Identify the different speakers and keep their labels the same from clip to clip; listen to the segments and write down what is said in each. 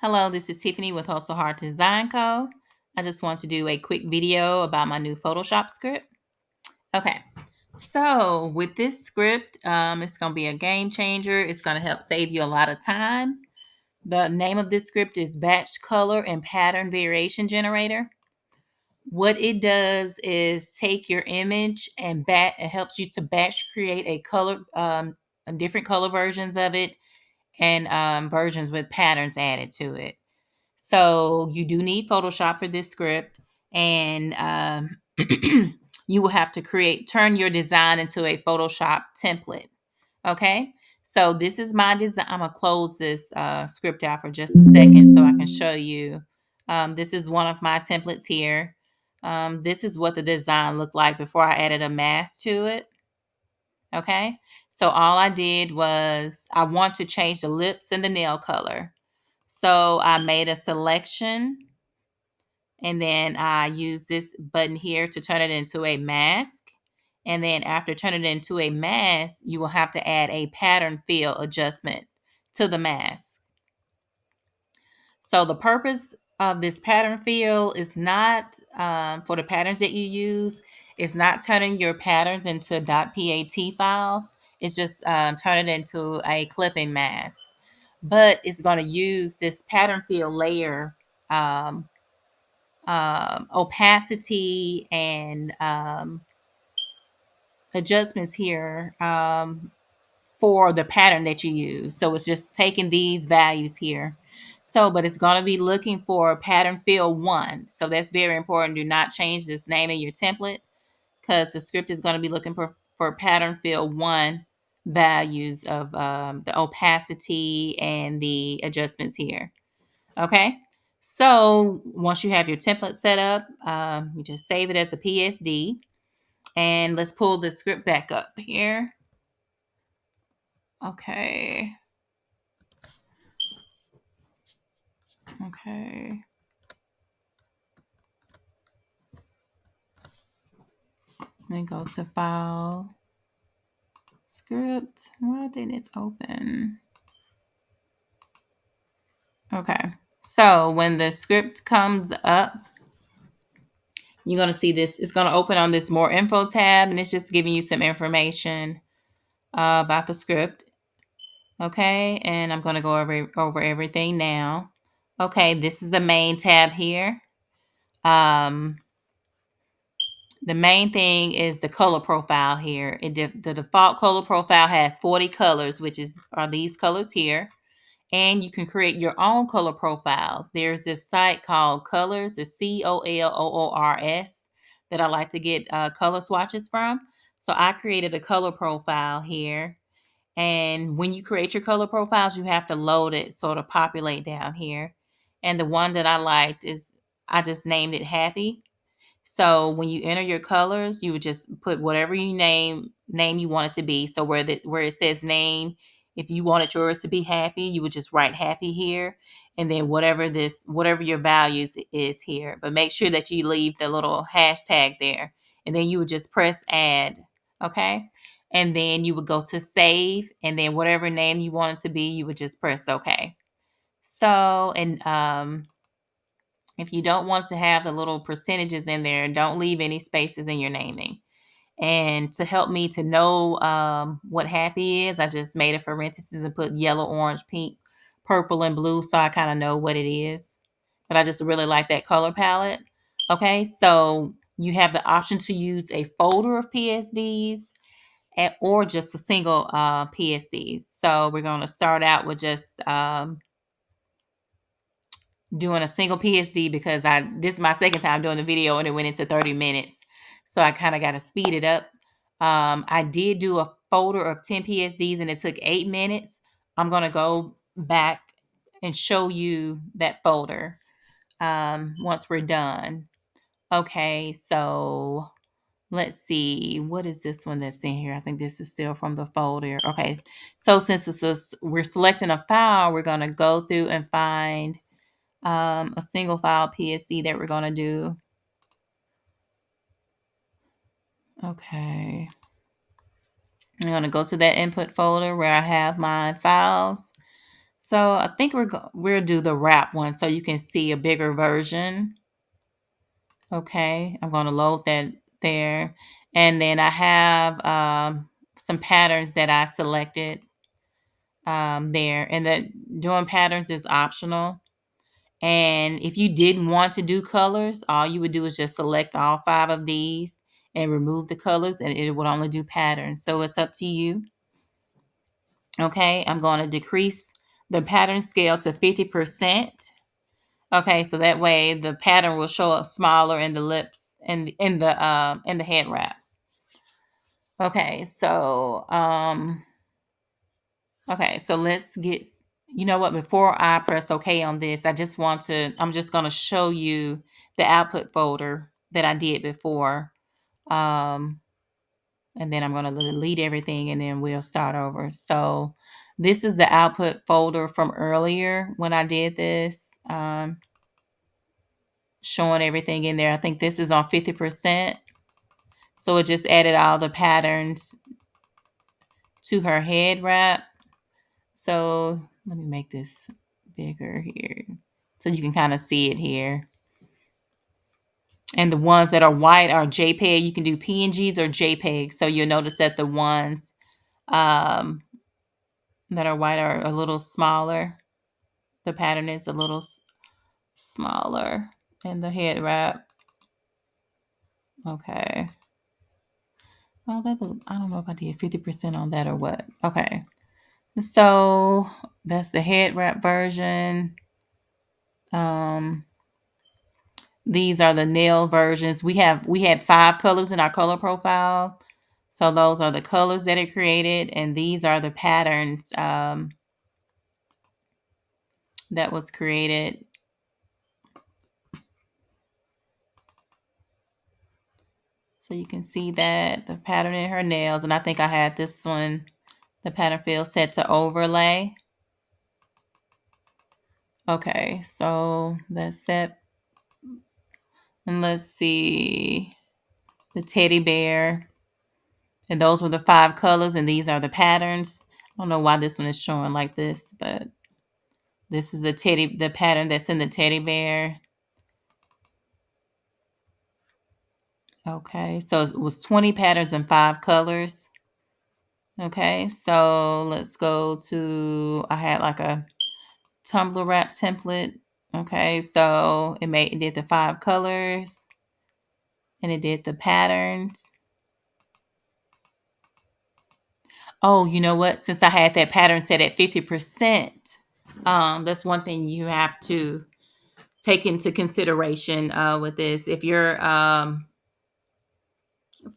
Speaker 1: Hello, this is Tiffany with Hustle Hard Design Co. I just want to do a quick video about my new Photoshop script. Okay, so with this script, it's going to be a game changer. It's going to help save you a lot of time. The name of this script is Batch Color and Pattern Variation Generator. What it does is take your image and it helps you to batch create a color, different color versions of it, and versions with patterns added to it. So you do need Photoshop for this script, and you will have to turn your design into a Photoshop template. Okay. So this is my design. I'm gonna close this script out for just a second so I can show you. This is one of my templates here. This is what the design looked like before I added a mask to it. Okay. So all I did was I want to change the lips and the nail color. So I made a selection, and then I use this button here to turn it into a mask. And then after turning it into a mask, you will have to add a pattern fill adjustment to the mask. So the purpose of this pattern fill is not for the patterns that you use. It's not turning your patterns into .pat files. It's just turning it into a clipping mask. But it's going to use this pattern fill layer um, opacity and adjustments here for the pattern that you use. So it's just taking these values here. So, but it's going to be looking for pattern fill 1. So that's very important. Do not change this name in your template because the script is going to be looking for pattern fill 1 values of the opacity and the adjustments here. Okay. So once you have your template set up, you just save it as a PSD. And let's pull the script back up here. Okay. Okay. Let me go to File, Script. Why didn't it open? Okay. So when the script comes up, you're going to see this. It's going to open on this More Info tab, and it's just giving you some information about the script. Okay. And I'm going to go over everything now. Okay. This is the main tab here. The main thing is the color profile here. The default color profile has 40 colors, which are these colors here. And you can create your own color profiles. There's this site called Colors, it's COLOORS, that I like to get color swatches from. So I created a color profile here. And when you create your color profiles, you have to load it sort of populate down here. And the one that I liked is I just named it Happy. So when you enter your colors, you would just put whatever you name you want it to be. So where it says name, if you wanted yours to be happy, you would just write happy here, and then whatever your values is here. But make sure that you leave the little hashtag there, and then you would just press add. Okay. And then you would go to save, and then whatever name you want it to be, you would just press OK. So, and if you don't want to have the little percentages in there, don't leave any spaces in your naming. And to help me to know what happy is, I just made a parenthesis and put yellow, orange, pink, purple, and blue so I kind of know what it is. But I just really like that color palette. Okay, so you have the option to use a folder of PSDs or just a single PSD. So we're going to start out with just doing a single PSD because this is my second time doing the video and it went into 30 minutes. So I kind of got to speed it up. I did do a folder of 10 PSDs and it took 8 minutes. I'm going to go back and show you that folder once we're done. Okay, so let's see. What is this one that's in here? I think this is still from the folder. Okay, so since we're selecting a file, we're going to go through and find a single file PSD that we're going to do. Okay. I'm going to go to that input folder where I have my files. So I think we'll do the wrap one so you can see a bigger version. Okay, I'm going to load that there. And then I have some patterns that I selected there. And that doing patterns is optional. And if you didn't want to do colors, all you would do is just select all 5 of these and remove the colors, and it would only do patterns. So it's up to you. Okay, I'm going to decrease the pattern scale to 50%. Okay, so that way the pattern will show up smaller in the lips and in the head wrap. Okay, so let's get, you know what, before I press OK on this, I'm just going to show you the output folder that I did before. Um, and then I'm going to delete everything and then we'll start over. So this is the output folder from earlier when I did this, showing everything in there. I think this is on 50%. So it just added all the patterns to her head wrap. So let me make this bigger here so you can kind of see it here. And the ones that are white are JPEG. You can do PNGs or JPEG. So you'll notice that the ones that are white are a little smaller. The pattern is a little smaller in the head wrap. Okay. Oh, I don't know if I did 50% on that or what. Okay. So that's the head wrap version. These are the nail versions. We had 5 colors in our color profile. So those are the colors that it created, and these are the patterns that was created. So you can see that the pattern in her nails, and I think I had this one, the pattern field set to overlay. Okay, so that's that. And let's see, the teddy bear. And those were the 5 colors, and these are the patterns. I don't know why this one is showing like this, but this is the pattern that's in the teddy bear. Okay, so it was 20 patterns and 5 colors. Okay, so let's go to, I had like a Tumblr wrap template. Okay, so it did the 5 colors and it did the patterns. Oh, you know what? Since I had that pattern set at 50%, that's one thing you have to take into consideration with this. If your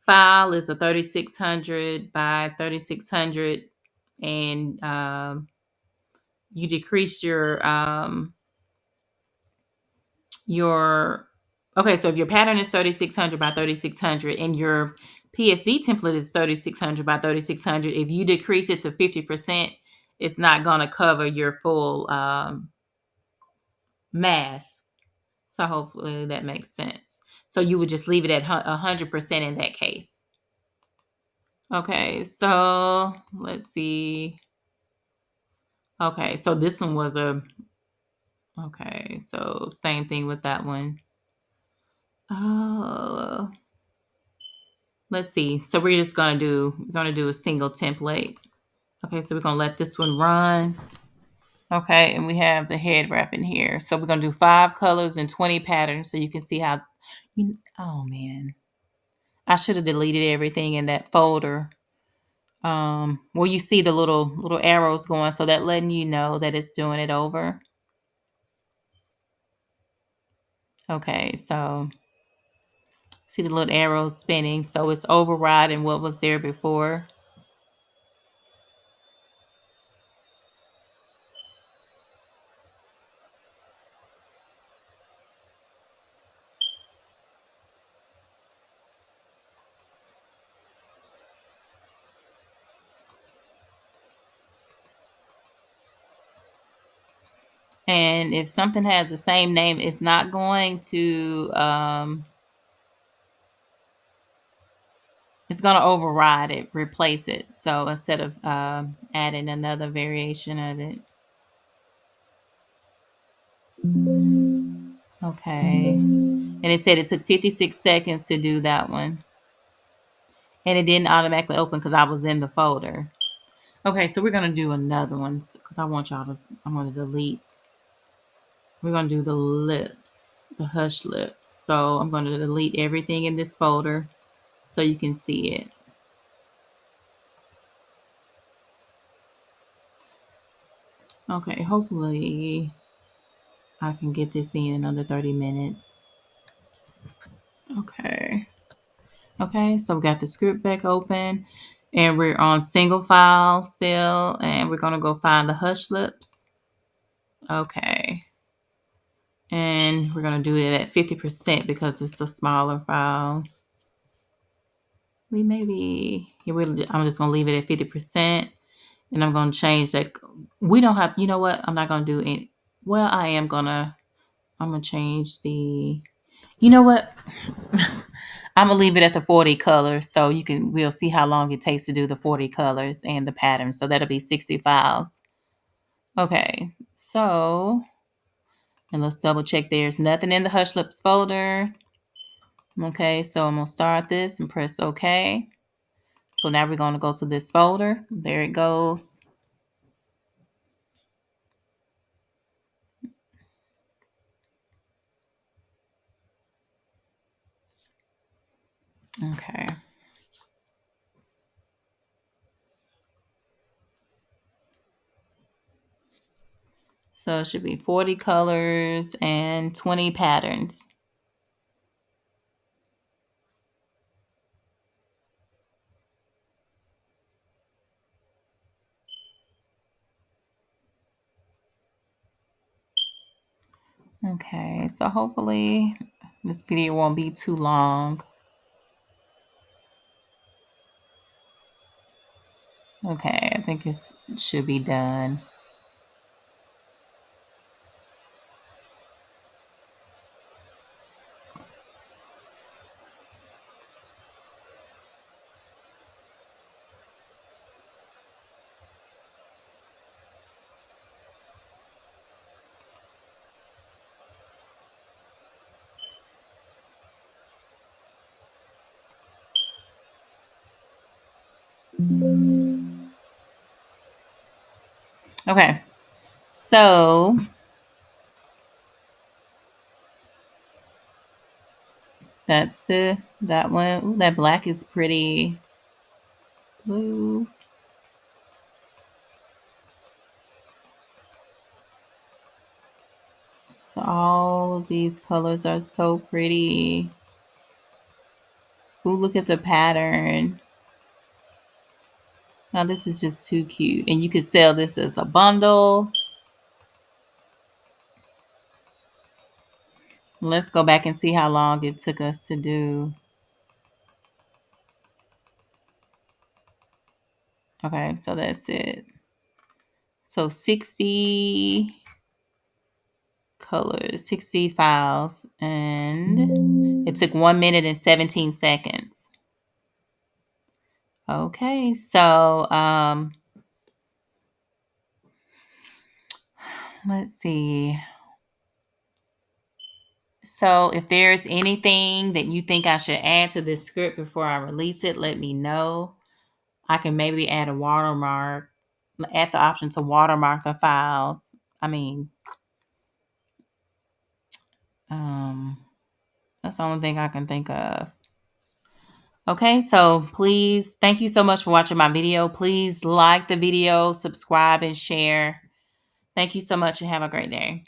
Speaker 1: file is a 3600 by 3600 and you decrease your okay, so if your pattern is 3600 by 3600 and your PSD template is 3600 by 3600, if you decrease it to 50%, it's not going to cover your full mask. So hopefully that makes sense. So you would just leave it at 100% in that case. Okay, so let's see. Okay, so this one was okay, so same thing with that one. Oh, let's see. So we're gonna do a single template. Okay, so we're gonna let this one run. Okay, and we have the head wrap in here. So we're gonna do 5 colors and 20 patterns so you can see how oh man. I should have deleted everything in that folder. Where you see the little arrows going, so that letting you know that it's doing it over. Okay, so see the little arrows spinning, so it's overriding what was there before. And if something has the same name, it's not going to it's going to override it, replace it. So instead of adding another variation of it. Okay. And it said it took 56 seconds to do that one. And it didn't automatically open because I was in the folder. Okay, so we're going to do another one because I'm going to delete. We're going to do the lips, the hush lips. So I'm going to delete everything in this folder so you can see it. Okay, hopefully I can get this in under 30 minutes. Okay. Okay, so we got the script back open and we're on single file still and we're going to go find the hush lips. Okay. And we're going to do it at 50% because it's a smaller file. I'm just going to leave it at 50% and I'm going to change that. We don't have, you know what? I'm not going to do it. Well, I'm going to change you know what? I'm going to leave it at the 40 colors so we'll see how long it takes to do the 40 colors and the patterns. So that'll be 60 files. Okay. So, and let's double check there's nothing in the Hush Lips folder. Okay. So I'm going to start this and press OK. So now we're going to go to this folder. There it goes. Okay. So it should be 40 colors and 20 patterns. Okay, so hopefully this video won't be too long. Okay, I think it should be done. Okay, so that's that one. Ooh, that black is pretty blue. So all of these colors are so pretty. Ooh, look at the pattern. Now this is just too cute. And you could sell this as a bundle. Let's go back and see how long it took us to do. Okay, so that's it. So 60 colors, 60 files, and it took 1 minute and 17 seconds. Okay, so let's see. So if there's anything that you think I should add to this script before I release it, let me know. I can maybe add a watermark, add the option to watermark the files. I mean, that's the only thing I can think of. Okay, so please, thank you so much for watching my video. Please like the video, subscribe, and share. Thank you so much and have a great day.